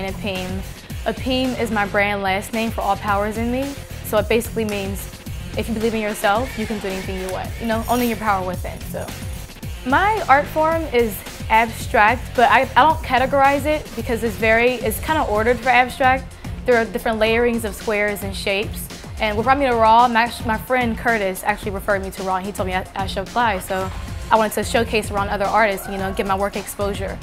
Rain APIIM. APIIM is my brand last name for All Power is in Me. So it basically means if you believe in yourself, you can do anything you want. You know, owning your power within. So my art form is abstract, but I don't categorize it because it's kind of ordered for abstract. There are different layerings of squares and shapes. And what brought me to RAW, my friend Curtis actually referred me to RAW, and he told me I should apply. So I wanted to showcase around other artists, you know, get my work exposure.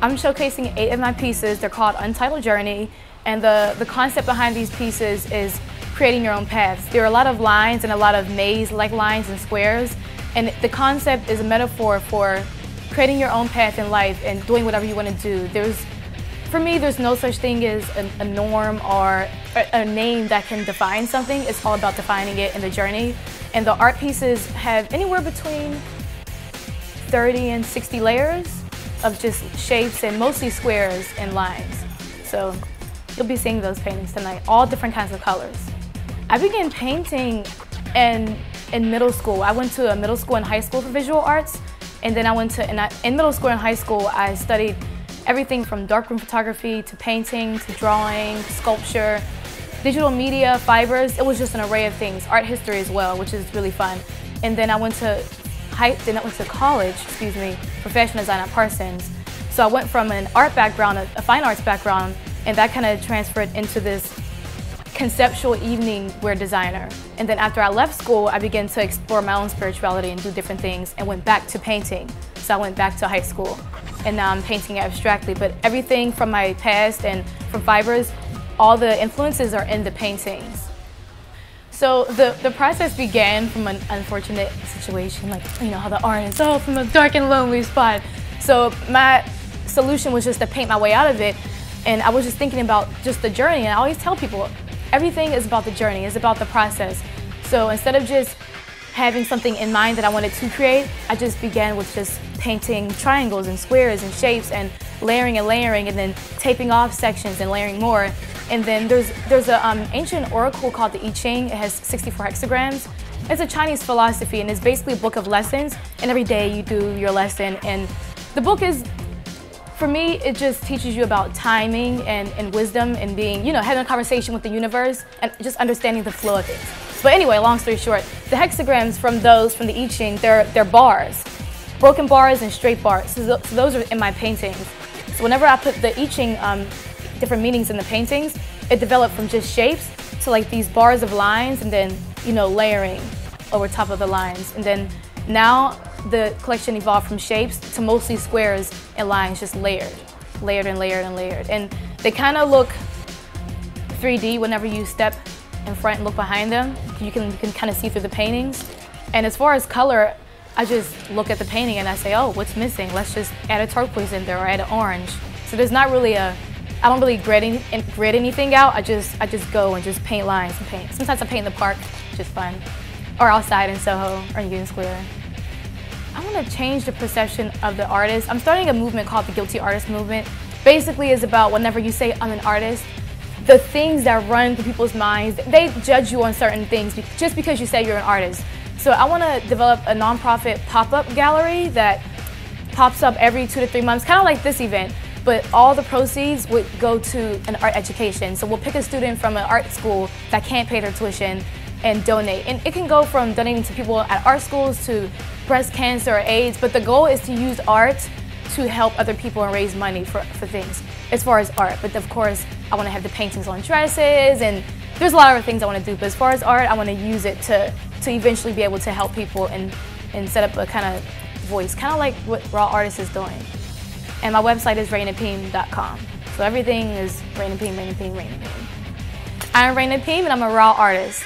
I'm showcasing 8 of my pieces. They're called Untitled Journey. And the concept behind these pieces is creating your own paths. There are a lot of lines and a lot of maze-like lines and squares. And the concept is a metaphor for creating your own path in life and doing whatever you want to do. For me, there's no such thing as a norm or a name that can define something. It's all about defining it in the journey. And the art pieces have anywhere between 30 and 60 layers of just shapes and mostly squares and lines. So you'll be seeing those paintings tonight, all different kinds of colors. I began painting in middle school. I went to a middle school and high school for visual arts. And then in middle school and high school, I studied everything from darkroom photography to painting to drawing, to sculpture, digital media, fibers. It was just an array of things, art history as well, which is really fun. And then I went to college, for fashion design at Parsons. So I went from an art background, a fine arts background, and that kind of transferred into this conceptual evening wear designer. And then after I left school, I began to explore my own spirituality and do different things and went back to painting. So I went back to high school and now I'm painting abstractly, but everything from my past and from fibers, all the influences are in the paintings. So the process began from an unfortunate situation, like, you know, how the art is, from a dark and lonely spot. So my solution was just to paint my way out of it. And I was just thinking about just the journey. And I always tell people, everything is about the journey, it's about the process. So instead of just having something in mind that I wanted to create, I just began with just painting triangles and squares and shapes and layering and then taping off sections and layering more. And then there's an ancient oracle called the I Ching. It has 64 hexagrams. It's a Chinese philosophy and it's basically a book of lessons. And every day you do your lesson. And the book is, for me, it just teaches you about timing and wisdom and being, you know, having a conversation with the universe and just understanding the flow of things. But anyway, long story short, the hexagrams from the I Ching, they're bars, broken bars and straight bars. So those are in my paintings. So whenever I put the I Ching different meanings in the paintings, it developed from just shapes to like these bars of lines and then, you know, layering over top of the lines. And then now the collection evolved from shapes to mostly squares and lines, just layered and layered and layered. And they kind of look 3D whenever you step in front and look behind them. You can kind of see through the paintings. And as far as color, I just look at the painting and I say, oh, what's missing? Let's just add a turquoise in there or add an orange. So there's not really I don't really grid anything out. I just go and just paint lines and paint. Sometimes I paint in the park, just fun. Or outside in Soho or in Union Square. I want to change the perception of the artist. I'm starting a movement called the Guilty Artist Movement. Basically, it's about whenever you say I'm an artist, the things that run through people's minds, they judge you on certain things just because you say you're an artist. So I want to develop a nonprofit pop-up gallery that pops up every 2 to 3 months, kind of like this event, but all the proceeds would go to an art education. So we'll pick a student from an art school that can't pay their tuition and donate. And it can go from donating to people at art schools to breast cancer or AIDS, but the goal is to use art to help other people and raise money for things as far as art. But of course, I want to have the paintings on dresses and there's a lot of things I want to do. But as far as art, I want to use it to eventually be able to help people and set up a kind of voice, kind of like what Raw Artist is doing. And my website is rainapim.com. So everything is Rain APIIM, Rain APIIM, Rain APIIM. I'm Rain APIIM and I'm a Raw artist.